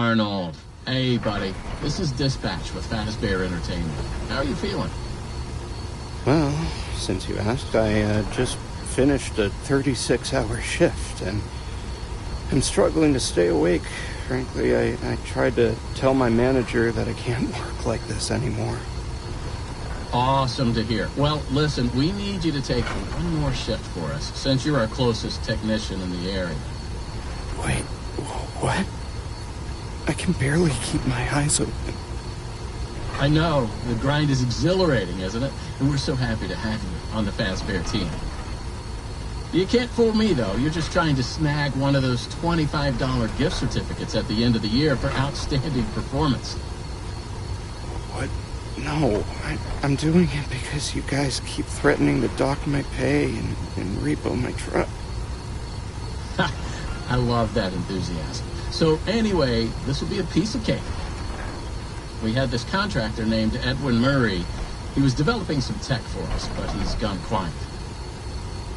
Arnold. Hey, buddy. This is Dispatch with Fazbear Entertainment. How are you feeling? Well, since you asked, I just finished a 36-hour shift, and I'm struggling to stay awake. Frankly, I tried to tell my manager that I can't work like this anymore. Awesome to hear. Well, listen, we need you to take one more shift for us, since you're our closest technician in the area. Wait, what? I can barely keep my eyes open. I know. The grind is exhilarating, isn't it? And we're so happy to have you on the Fazbear team. You can't fool me, though. You're just trying to snag one of those $25 gift certificates at the end of the year for outstanding performance. What? No, I'm doing it because you guys keep threatening to dock my pay and repo my truck. I love that enthusiasm. So anyway, this will be a piece of cake. We had this contractor named Edwin Murray. He was developing some tech for us, but he's gone quiet.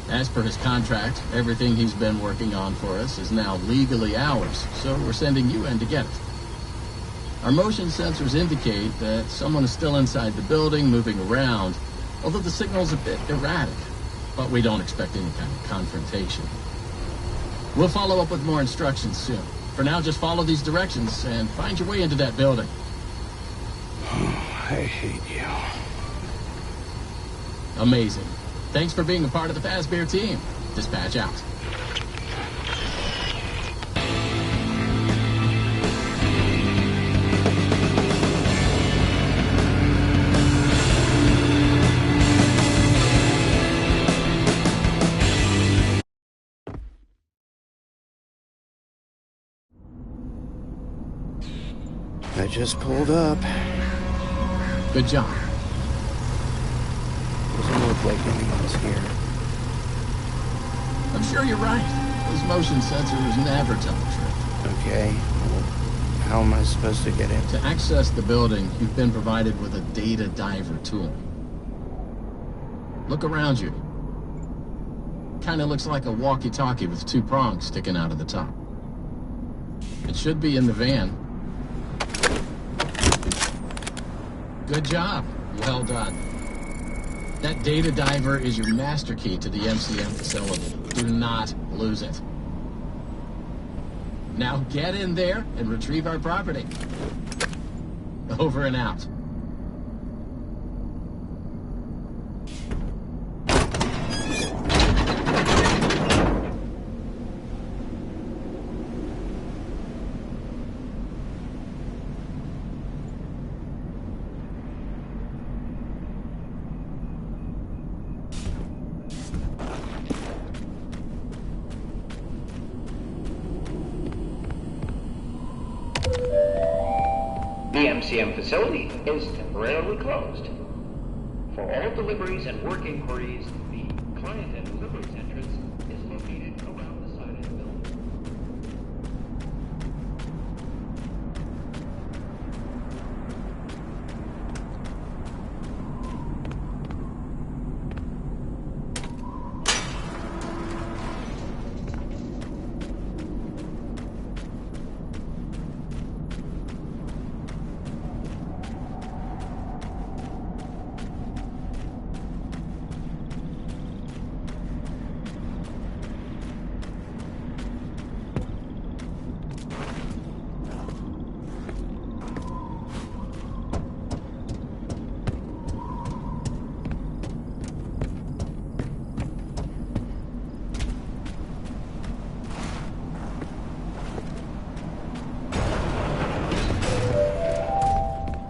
As per his contract, everything he's been working on for us is now legally ours, so we're sending you in to get it. Our motion sensors indicate that someone is still inside the building, moving around, although the signal's a bit erratic, but we don't expect any kind of confrontation. We'll follow up with more instructions soon. For now, just follow these directions and find your way into that building. Oh, I hate you. Amazing. Thanks for being a part of the Fazbear team. Dispatch out. I just pulled up. Good job. Doesn't look like anyone's here. I'm sure you're right. Those motion sensors never tell the truth. Okay, well, how am I supposed to get in? To access the building, you've been provided with a data diver tool. Look around you. Kinda looks like a walkie-talkie with two prongs sticking out of the top. It should be in the van. Good job. Well done. That data diver is your master key to the MCM facility. Do not lose it. Now get in there and retrieve our property. Over and out. The MCM facility is temporarily closed. For all deliveries and work inquiries, the client and deliveries entrance is located around the side of the building.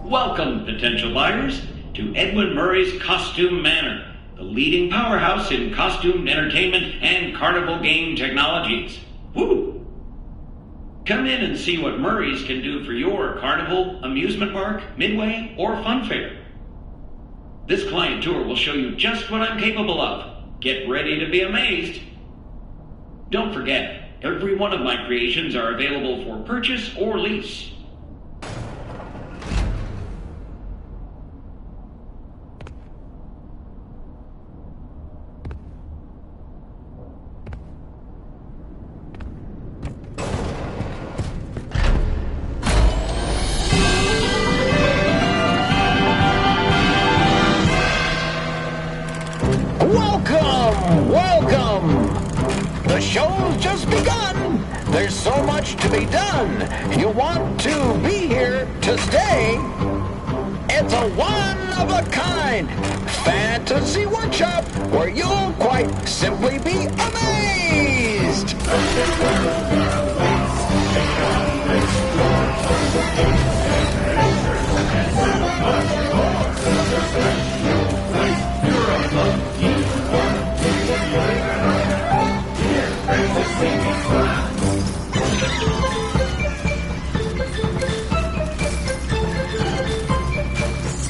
Welcome, potential buyers, to Edwin Murray's Costume Manor, the leading powerhouse in costume entertainment and carnival game technologies. Woo! Come in and see what Murray's can do for your carnival, amusement park, midway, or fun fair. This client tour will show you just what I'm capable of. Get ready to be amazed. Don't forget, every one of my creations are available for purchase or lease. Welcome! The show's just begun. There's so much to be done. You want to be here to stay. It's a one-of-a-kind fantasy workshop where you'll quite simply be amazed.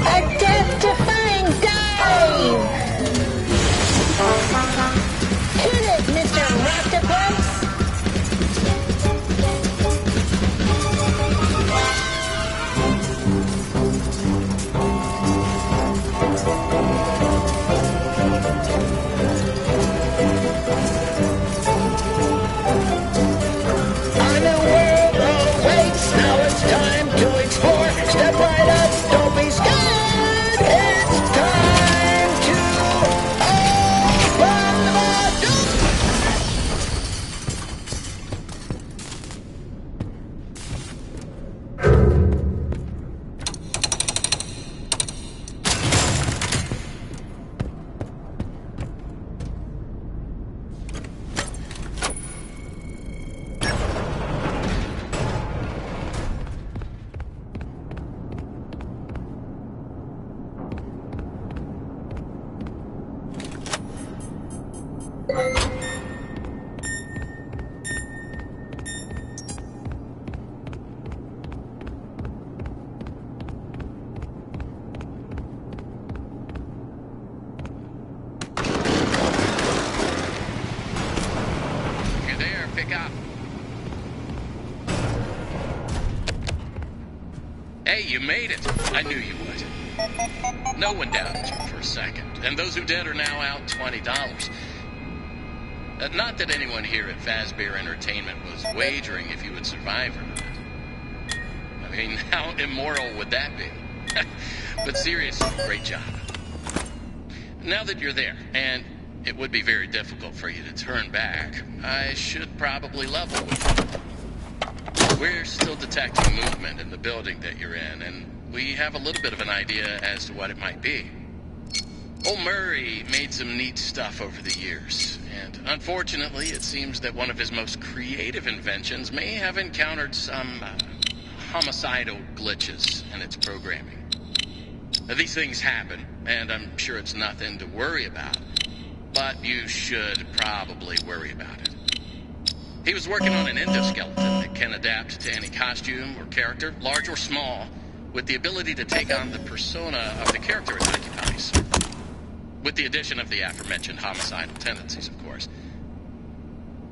A death-defying dive! Hit it, Mr. Octopus! A new world awaits. Now it's time to explore. Step right up. Don't be scared. It's time to open the door. If you're there, pick up. Hey, you made it. I knew you would. No one doubted you for a second. And those who did are now out $20. Not that anyone here at Fazbear Entertainment was wagering if you would survive or not. I mean, how immoral would that be? But seriously, great job. Now that you're there, and it would be very difficult for you to turn back, I should probably level with you. We're still detecting movement in the building that you're in, and we have a little bit of an idea as to what it might be. Old Murray made some neat stuff over the years, and unfortunately, it seems that one of his most creative inventions may have encountered some homicidal glitches in its programming. Now, these things happen, and I'm sure it's nothing to worry about, but you should probably worry about it. He was working on an endoskeleton that can adapt to any costume or character, large or small, with the ability to take on the persona of the character it occupies. With the addition of the aforementioned homicidal tendencies, of course.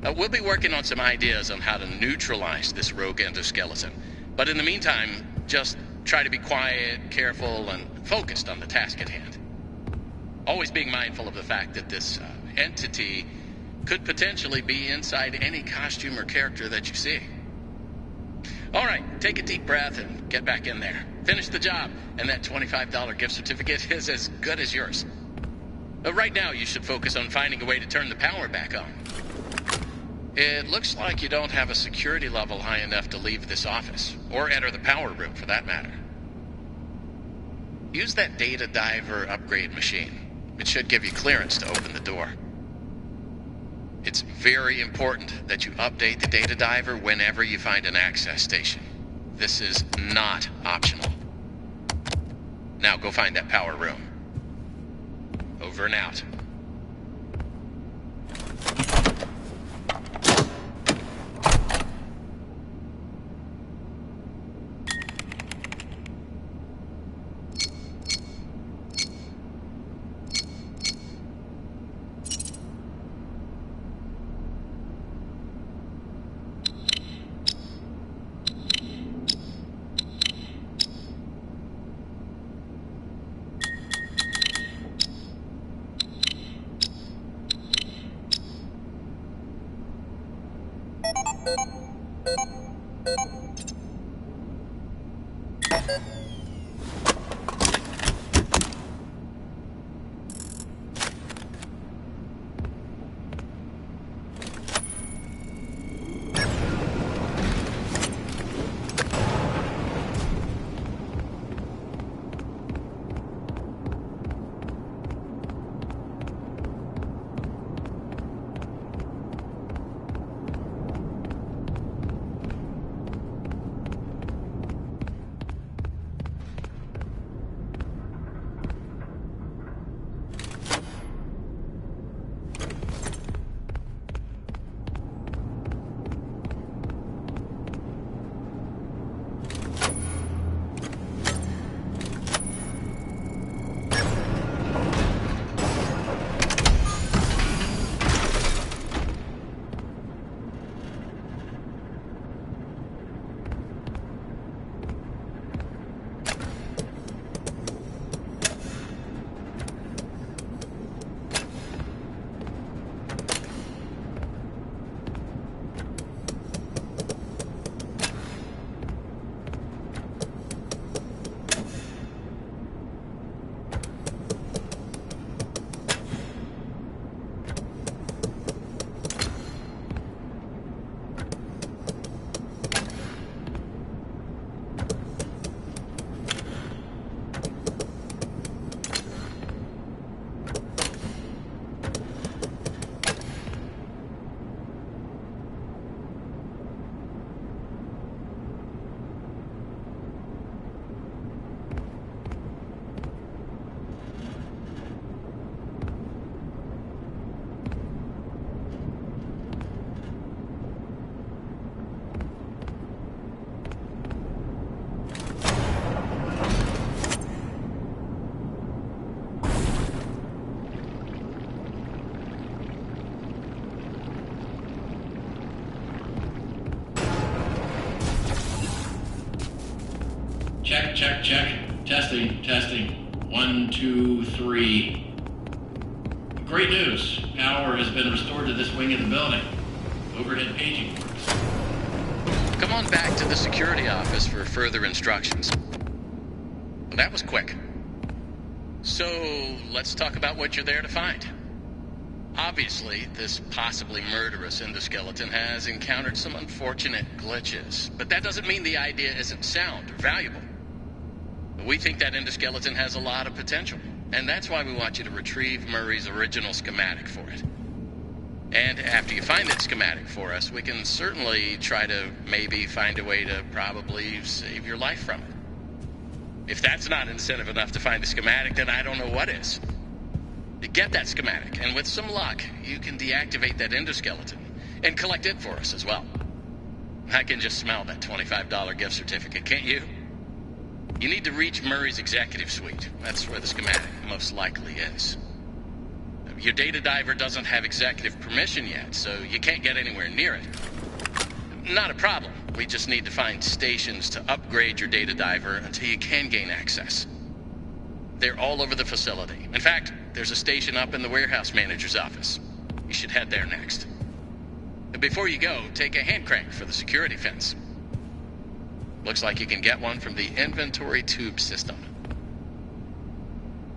We'll be working on some ideas on how to neutralize this rogue endoskeleton. But in the meantime, just try to be quiet, careful, and focused on the task at hand. Always being mindful of the fact that this entity could potentially be inside any costume or character that you see. All right, take a deep breath and get back in there. Finish the job, and that $25 gift certificate is as good as yours. But right now, you should focus on finding a way to turn the power back on. It looks like you don't have a security level high enough to leave this office, or enter the power room for that matter. Use that data diver upgrade machine. It should give you clearance to open the door. It's very important that you update the data diver whenever you find an access station. This is not optional. Now go find that power room. Over and out. check. Testing. 1, 2, 3. Great news. Power has been restored to this wing of the building. Overhead paging works. Come on back to the security office for further instructions. That was quick. So, let's talk about what you're there to find. Obviously, this possibly murderous endoskeleton has encountered some unfortunate glitches, but that doesn't mean the idea isn't sound or valuable. We think that endoskeleton has a lot of potential, and that's why we want you to retrieve Murray's original schematic for it. And after you find that schematic for us, we can certainly try to maybe find a way to probably save your life from it. If that's not incentive enough to find the schematic, then I don't know what is. Get that schematic, and with some luck, you can deactivate that endoskeleton and collect it for us as well. I can just smell that $25 gift certificate, can't you? You need to reach Murray's executive suite. That's where the schematic most likely is. Your data diver doesn't have executive permission yet, so you can't get anywhere near it. Not a problem. We just need to find stations to upgrade your data diver until you can gain access. They're all over the facility. In fact, there's a station up in the warehouse manager's office. You should head there next. Before you go, take a hand crank for the security fence. Looks like you can get one from the inventory tube system.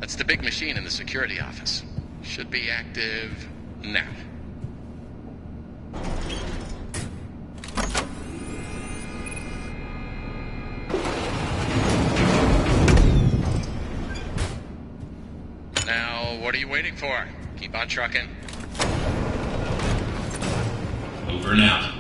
That's the big machine in the security office. Should be active now. Now, what are you waiting for? Keep on trucking. Over and out.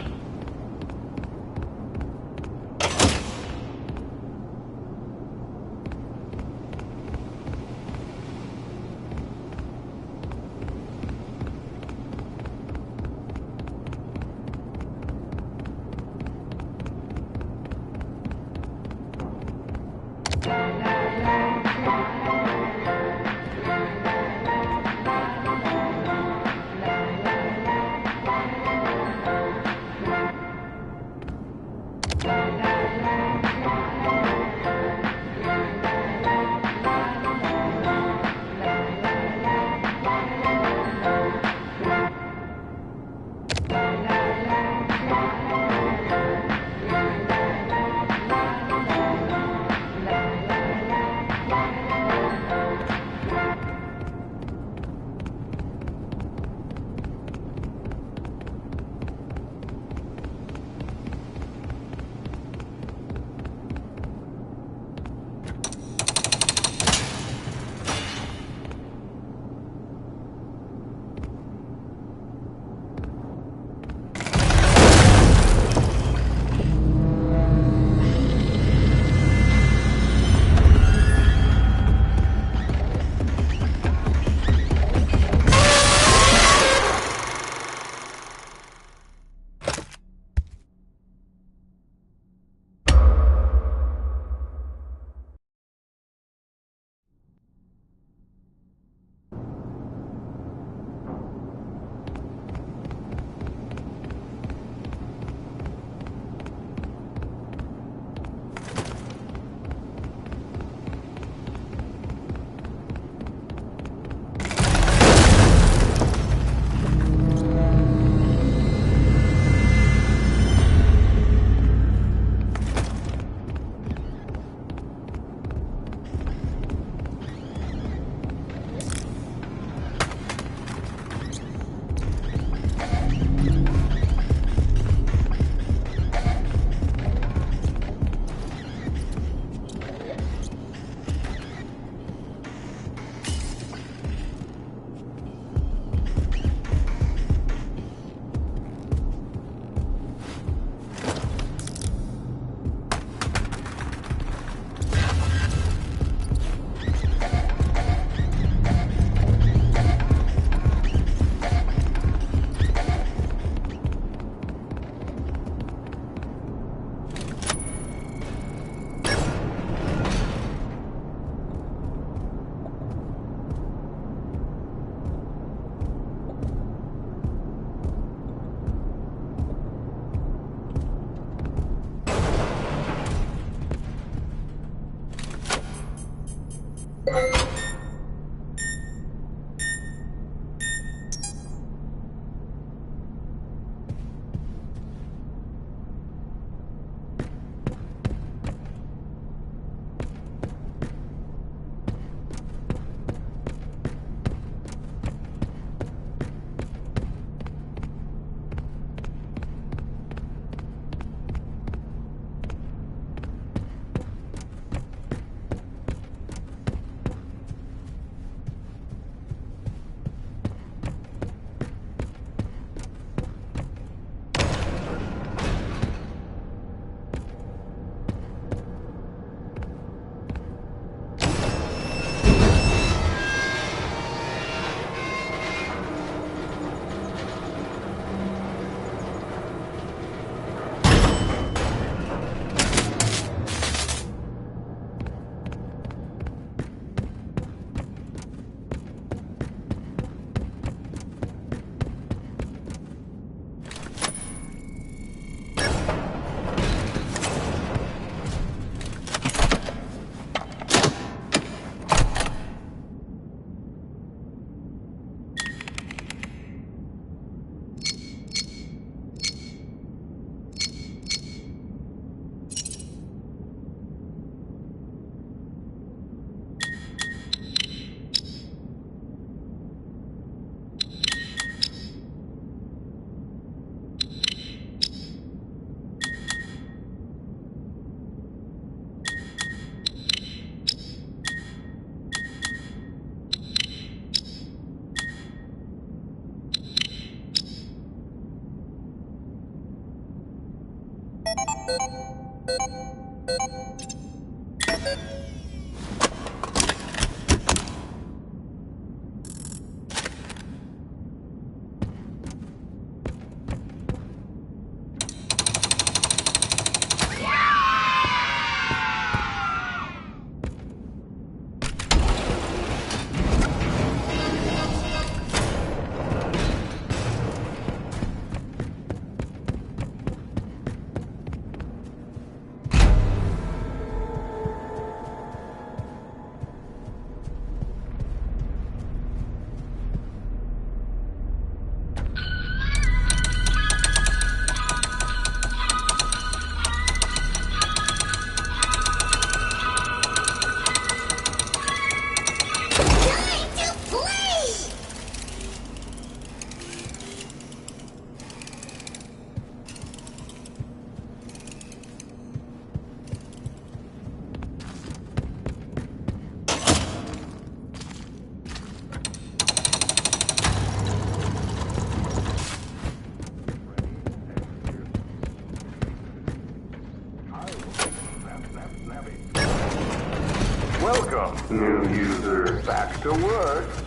New user back to work.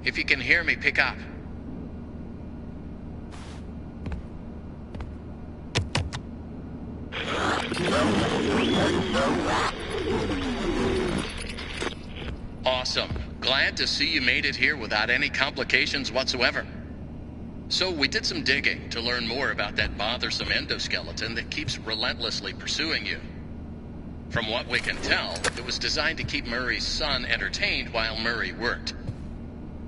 If you can hear me, pick up. Awesome. Glad to see you made it here without any complications whatsoever. So we did some digging to learn more about that bothersome endoskeleton that keeps relentlessly pursuing you. From what we can tell, it was designed to keep Murray's son entertained while Murray worked.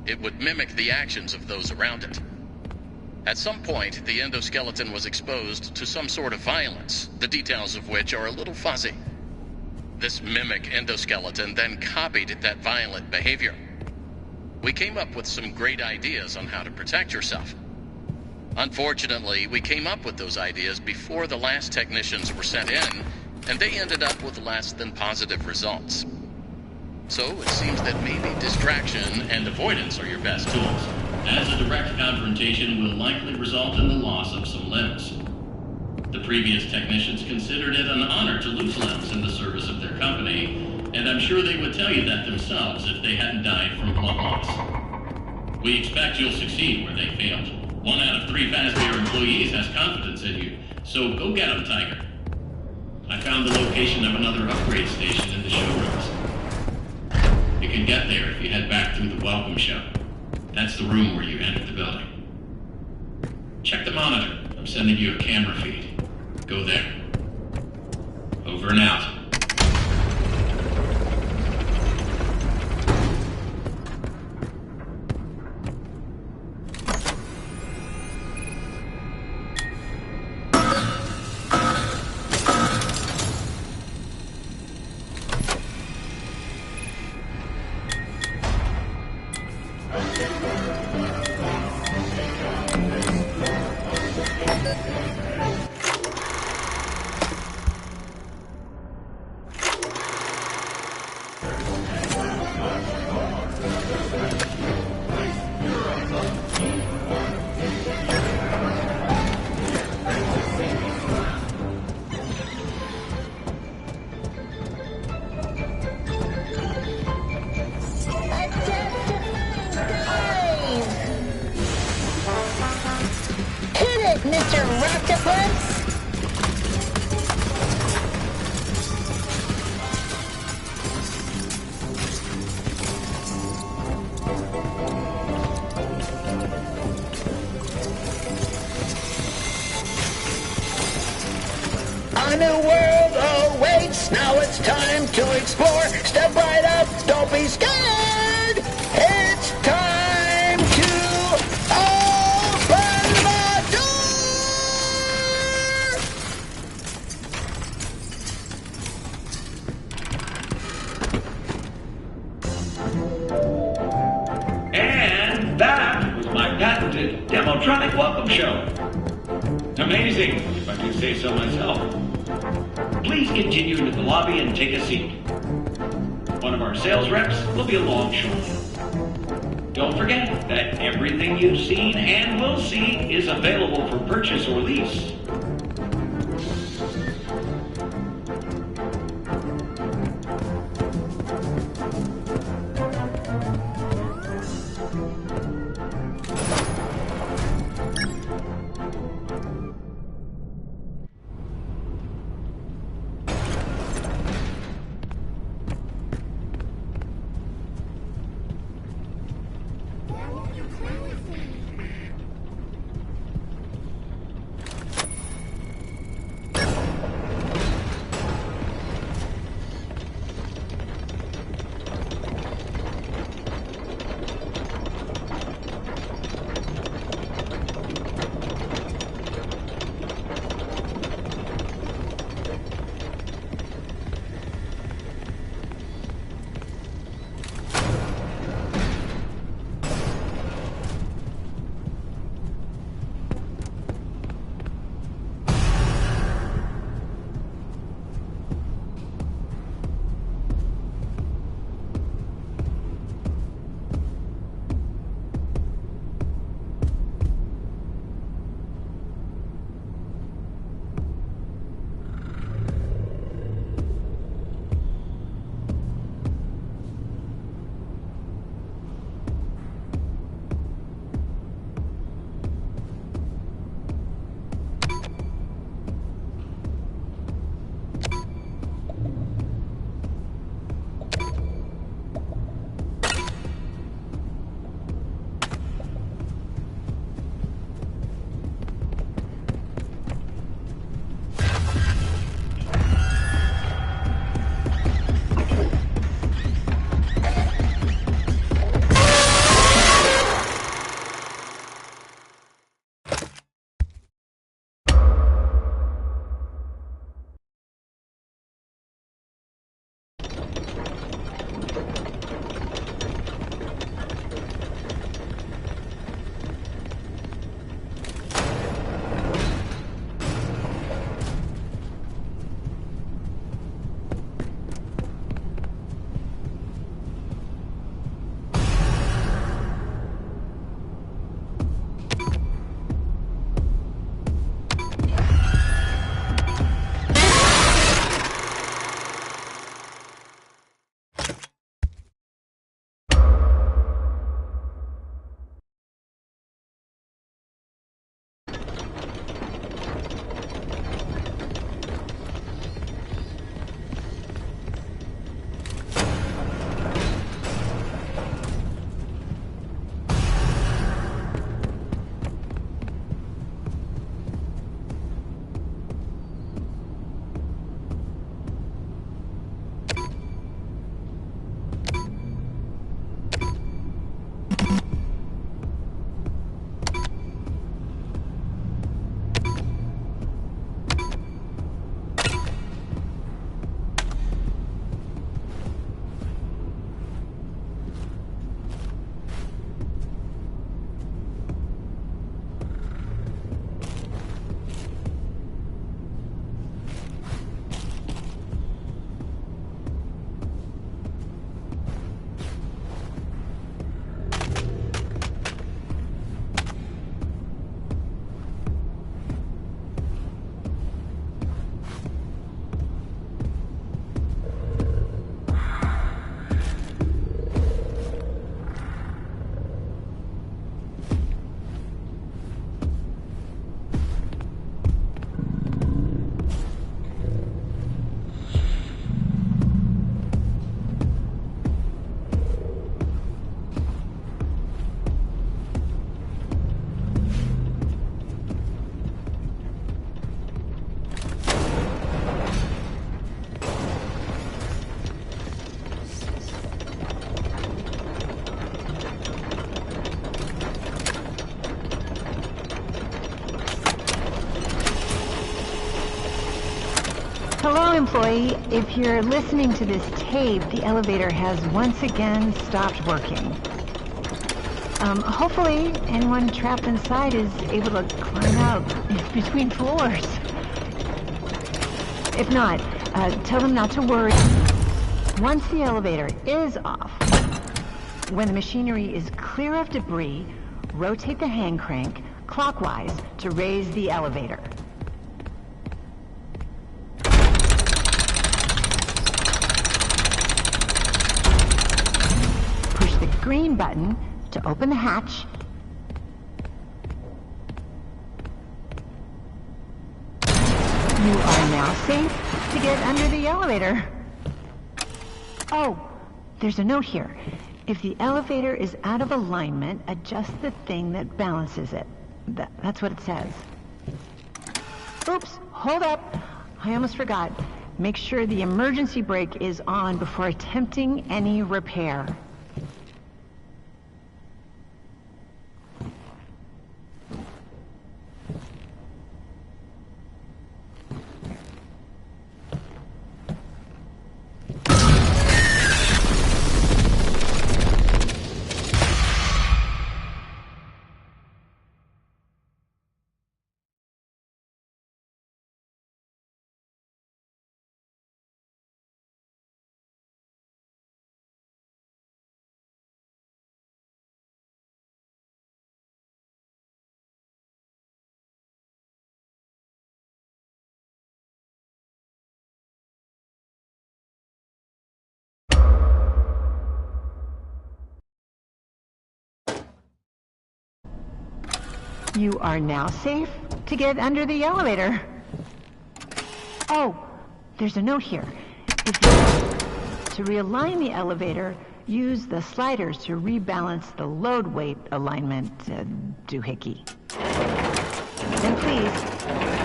It would mimic the actions of those around it. At some point, the endoskeleton was exposed to some sort of violence, the details of which are a little fuzzy. This mimic endoskeleton then copied that violent behavior. We came up with some great ideas on how to protect yourself. Unfortunately, we came up with those ideas before the last technicians were sent in, and they ended up with less than positive results. So it seems that maybe distraction and avoidance are your best tools, as a direct confrontation will likely result in the loss of some limbs. The previous technicians considered it an honor to lose limbs in the service of their company, and I'm sure they would tell you that themselves if they hadn't died from blood loss. We expect you'll succeed where they failed. 1 out of 3 Fazbear employees has confidence in you, so go get them, Tiger. I found the location of another upgrade station in the showrooms. You can get there if you head back through the welcome show. That's the room where you entered the building. Check the monitor. I'm sending you a camera feed. Go there. Over and out. Mr. Octopus? A new world awaits. Now it's time to explore. Step right up. Don't be scared. It's time to open the door. And that was my patented Demotronic welcome show. Amazing, if I do say so myself. Please continue to the lobby and take a seat. One of our sales reps will be along shortly. Don't forget that everything you've seen and will see is available for purchase or lease. Hello, employee. If you're listening to this tape, the elevator has once again stopped working. Hopefully, anyone trapped inside is able to climb out between floors. If not, tell them not to worry. Once the elevator is off, when the machinery is clear of debris, rotate the hand crank clockwise to raise the elevator. Push the green button to open the hatch. You are now safe to get under the elevator. Oh, there's a note here. If the elevator is out of alignment, adjust the thing that balances it. That's what it says. Oops, hold up. I almost forgot. Make sure the emergency brake is on before attempting any repair. You are now safe to get under the elevator. Oh, there's a note here. To realign the elevator, use the sliders to rebalance the load weight alignment, doohickey. And please,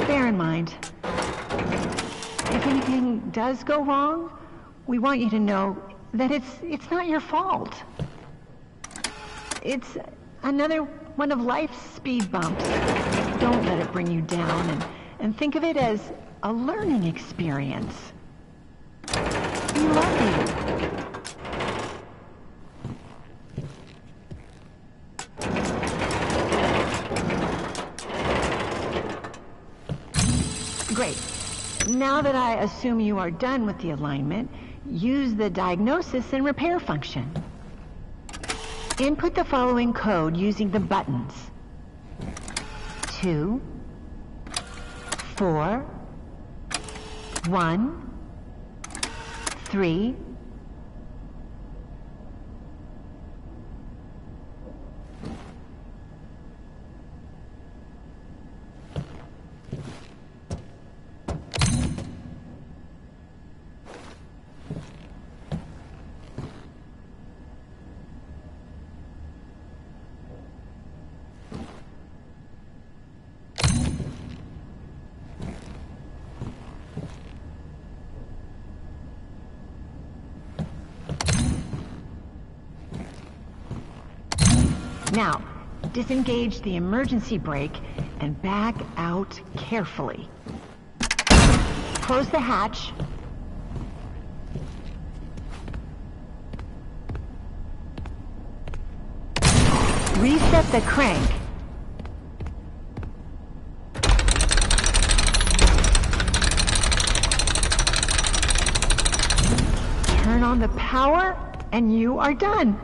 bear in mind, if anything does go wrong, we want you to know that it's not your fault. It's another one of life's speed bumps. Don't let it bring you down, and think of it as a learning experience. We love you. Great. Now that I assume you are done with the alignment, use the diagnosis and repair function. Input the following code using the buttons. 2, 4, 1, 3, Now, disengage the emergency brake and back out carefully. Close the hatch. Reset the crank. Turn on the power, and you are done.